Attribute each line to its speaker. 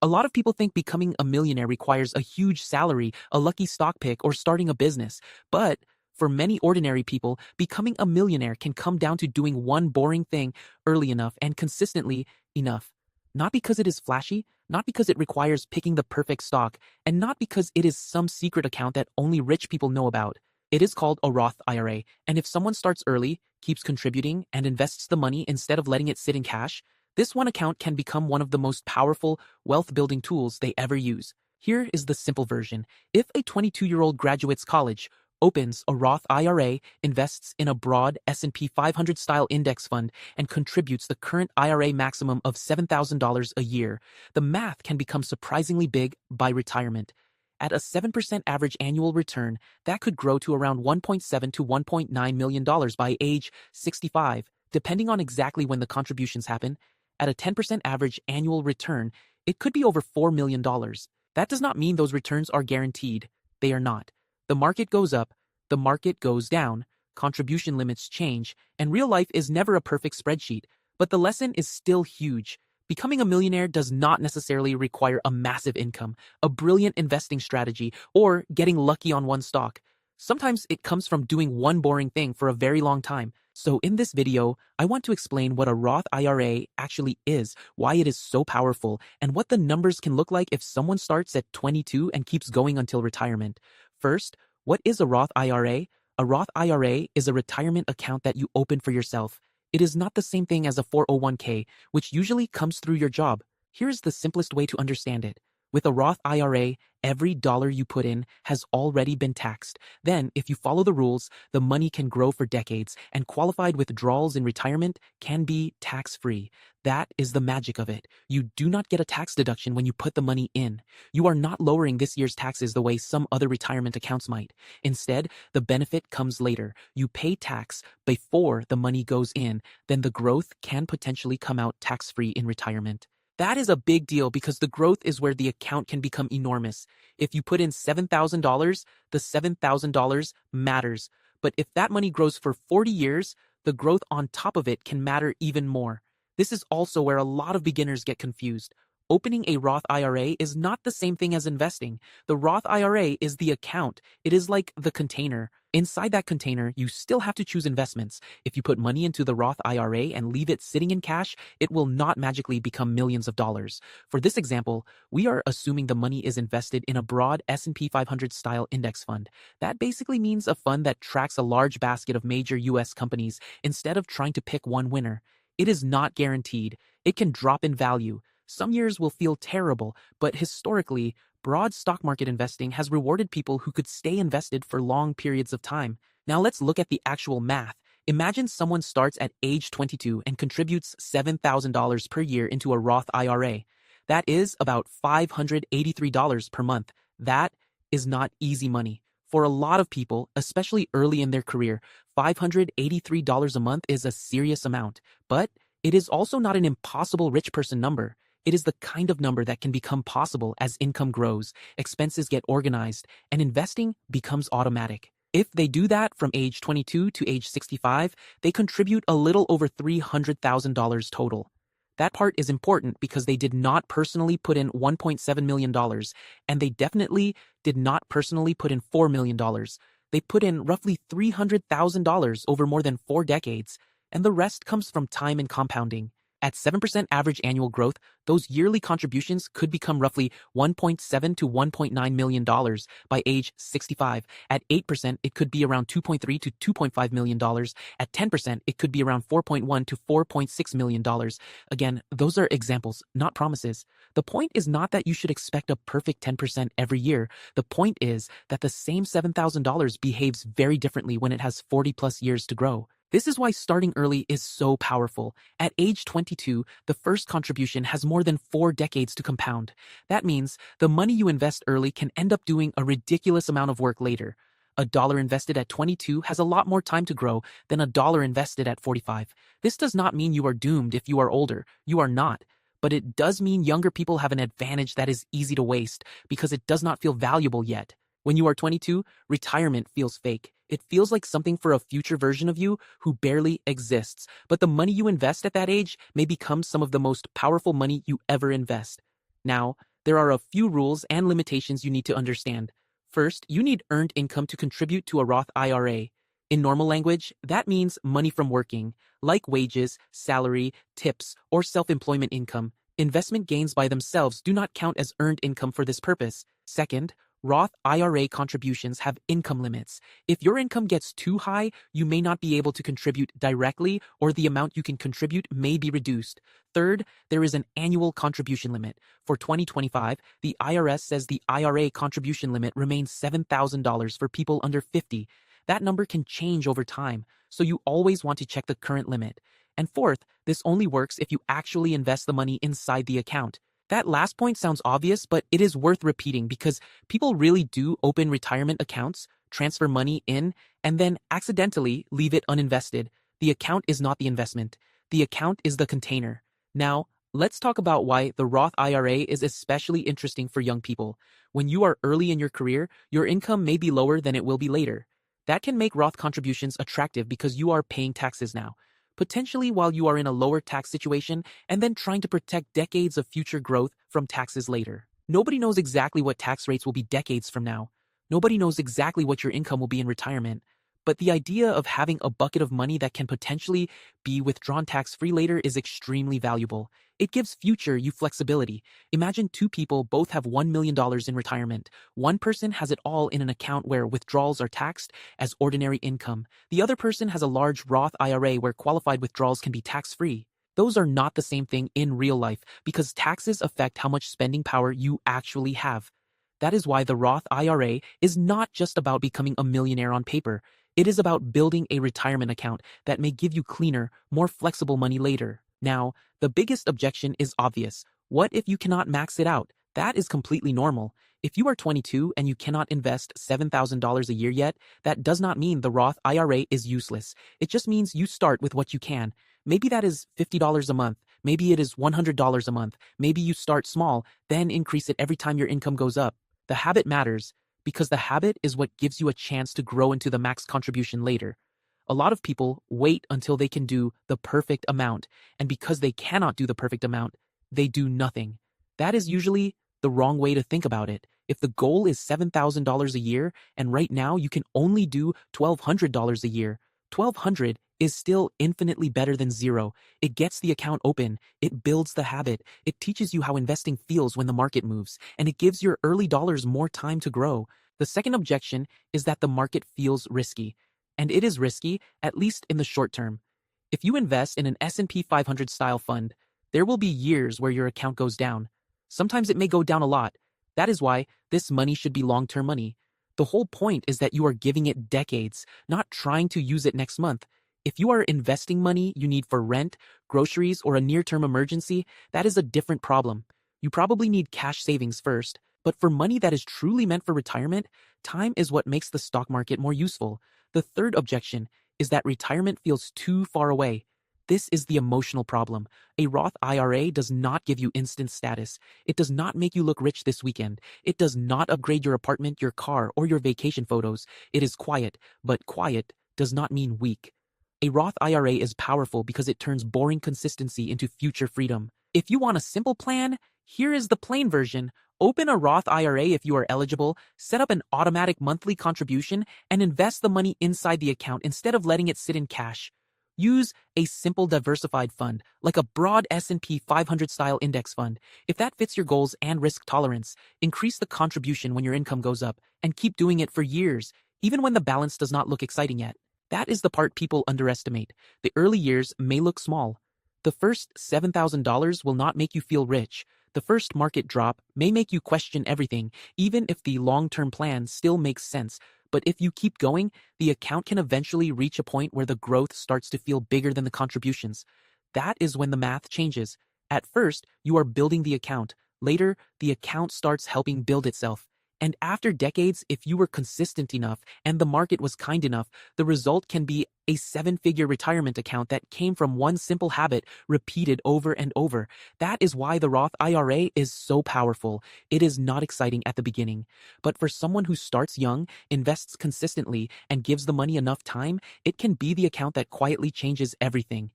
Speaker 1: A lot of people think becoming a millionaire requires a huge salary, a lucky stock pick, or starting a business. But for many ordinary people, becoming a millionaire can come down to doing one boring thing early enough and consistently enough. Not because it is flashy, not because it requires picking the perfect stock, and not because it is some secret account that only rich people know about. It is called a Roth IRA, and if someone starts early, keeps contributing, and invests the money instead of letting it sit in cash, this one account can become one of the most powerful wealth-building tools they ever use. Here is the simple version. If a 22-year-old graduates college, opens a Roth IRA, invests in a broad S&P 500 style index fund, and contributes the current IRA maximum of $7,000 a year, the math can become surprisingly big by retirement. At a 7% average annual return, that could grow to around $1.7 to $1.9 million by age 65, depending on exactly when the contributions happen. At a 10% average annual return, it could be over $4 million. That does not mean those returns are guaranteed. They are not. The market goes up, the market goes down, contribution limits change, and real life is never a perfect spreadsheet. But the lesson is still huge. Becoming a millionaire does not necessarily require a massive income, a brilliant investing strategy, or getting lucky on one stock. Sometimes it comes from doing one boring thing for a very long time. So in this video, I want to explain what a Roth IRA actually is, why it is so powerful, and what the numbers can look like if someone starts at 22 and keeps going until retirement. First, what is a Roth IRA? A Roth IRA is a retirement account that you open for yourself. It is not the same thing as a 401k, which usually comes through your job. Here's the simplest way to understand it. With a Roth IRA, every dollar you put in has already been taxed. Then, if you follow the rules, the money can grow for decades, and qualified withdrawals in retirement can be tax-free. That is the magic of it. You do not get a tax deduction when you put the money in. You are not lowering this year's taxes the way some other retirement accounts might. Instead, the benefit comes later. You pay tax before the money goes in, then the growth can potentially come out tax-free in retirement. That is a big deal because the growth is where the account can become enormous. If you put in $7,000, the $7,000 matters. But if that money grows for 40 years, the growth on top of it can matter even more. This is also where a lot of beginners get confused. Opening a Roth IRA is not the same thing as investing. The Roth IRA is the account. It is like the container. Inside that container, you still have to choose investments. If you put money into the Roth IRA and leave it sitting in cash, it will not magically become millions of dollars. For this example, we are assuming the money is invested in a broad S&P 500 style index fund. That basically means a fund that tracks a large basket of major US companies instead of trying to pick one winner. It is not guaranteed. It can drop in value. Some years will feel terrible, but historically, broad stock market investing has rewarded people who could stay invested for long periods of time. Now let's look at the actual math. Imagine someone starts at age 22 and contributes $7,000 per year into a Roth IRA. That is about $583 per month. That is not easy money. For a lot of people, especially early in their career, $583 a month is a serious amount. But it is also not an impossible rich person number. It is the kind of number that can become possible as income grows, expenses get organized, and investing becomes automatic. If they do that from age 22 to age 65, they contribute a little over $300,000 total. That part is important because they did not personally put in $1.7 million, and they definitely did not personally put in $4 million. They put in roughly $300,000 over more than 4 decades, and the rest comes from time and compounding. At 7% average annual growth, those yearly contributions could become roughly $1.7 to $1.9 million by age 65. At 8%, it could be around $2.3 to $2.5 million. At 10%, it could be around $4.1 to $4.6 million. Again, those are examples, not promises. The point is not that you should expect a perfect 10% every year. The point is that the same $7,000 behaves very differently when it has 40 plus years to grow. This is why starting early is so powerful. At age 22, the first contribution has more than 4 decades to compound. That means the money you invest early can end up doing a ridiculous amount of work later. A dollar invested at 22 has a lot more time to grow than a dollar invested at 45. This does not mean you are doomed if you are older. You are not. But it does mean younger people have an advantage that is easy to waste because it does not feel valuable yet. When you are 22, retirement feels fake. It feels like something for a future version of you who barely exists. But the money you invest at that age may become some of the most powerful money you ever invest. Now, there are a few rules and limitations you need to understand. First, you need earned income to contribute to a Roth IRA. In normal language, that means money from working, like wages, salary, tips, or self-employment income. Investment gains by themselves do not count as earned income for this purpose. Second, Roth IRA contributions have income limits. If your income gets too high, you may not be able to contribute directly, or the amount you can contribute may be reduced. Third, there is an annual contribution limit. For 2025, the IRS says the IRA contribution limit remains $7,000 for people under 50. That number can change over time, so you always want to check the current limit. And fourth, this only works if you actually invest the money inside the account. That last point sounds obvious, but it is worth repeating because people really do open retirement accounts, transfer money in, and then accidentally leave it uninvested. The account is not the investment. The account is the container. Now, let's talk about why the Roth IRA is especially interesting for young people. When you are early in your career, your income may be lower than it will be later. That can make Roth contributions attractive because you are paying taxes now, potentially while you are in a lower tax situation, and then trying to protect decades of future growth from taxes later. Nobody knows exactly what tax rates will be decades from now. Nobody knows exactly what your income will be in retirement. But the idea of having a bucket of money that can potentially be withdrawn tax-free later is extremely valuable. It gives future you flexibility. Imagine two people both have $1 million in retirement. One person has it all in an account where withdrawals are taxed as ordinary income. The other person has a large Roth IRA where qualified withdrawals can be tax-free. Those are not the same thing in real life because taxes affect how much spending power you actually have. That is why the Roth IRA is not just about becoming a millionaire on paper. It is about building a retirement account that may give you cleaner, more flexible money later. Now, the biggest objection is obvious. What if you cannot max it out? That is completely normal. If you are 22 and you cannot invest $7,000 a year yet, that does not mean the Roth IRA is useless. It just means you start with what you can. Maybe that is $50 a month. Maybe it is $100 a month. Maybe you start small, then increase it every time your income goes up. The habit matters because the habit is what gives you a chance to grow into the max contribution later. A lot of people wait until they can do the perfect amount, and because they cannot do the perfect amount, they do nothing. That is usually the wrong way to think about it. If the goal is $7,000 a year, and right now you can only do $1,200 a year, $1,200 is still infinitely better than zero. It gets the account open, it builds the habit, it teaches you how investing feels when the market moves, and it gives your early dollars more time to grow. The second objection is that the market feels risky, and it is risky, at least in the short term. If you invest in an S&P 500 style fund, there will be years where your account goes down. Sometimes it may go down a lot. That is why this money should be long-term money. The whole point is that you are giving it decades, not trying to use it next month. If you are investing money you need for rent, groceries, or a near-term emergency, that is a different problem. You probably need cash savings first, but for money that is truly meant for retirement, time is what makes the stock market more useful. The third objection is that retirement feels too far away. This is the emotional problem. A Roth IRA does not give you instant status. It does not make you look rich this weekend. It does not upgrade your apartment, your car, or your vacation photos. It is quiet, but quiet does not mean weak. A Roth IRA is powerful because it turns boring consistency into future freedom. If you want a simple plan, here is the plain version. Open a Roth IRA if you are eligible, set up an automatic monthly contribution, and invest the money inside the account instead of letting it sit in cash. Use a simple diversified fund, like a broad S&P 500 style index fund. If that fits your goals and risk tolerance, increase the contribution when your income goes up, and keep doing it for years, even when the balance does not look exciting yet. That is the part people underestimate. The early years may look small. The first $7,000 will not make you feel rich. The first market drop may make you question everything, even if the long-term plan still makes sense. But if you keep going, the account can eventually reach a point where the growth starts to feel bigger than the contributions. That is when the math changes. At first, you are building the account. Later, the account starts helping build itself. And after decades, if you were consistent enough and the market was kind enough, the result can be a seven-figure retirement account that came from one simple habit repeated over and over. That is why the Roth IRA is so powerful. It is not exciting at the beginning, but for someone who starts young, invests consistently, and gives the money enough time, it can be the account that quietly changes everything.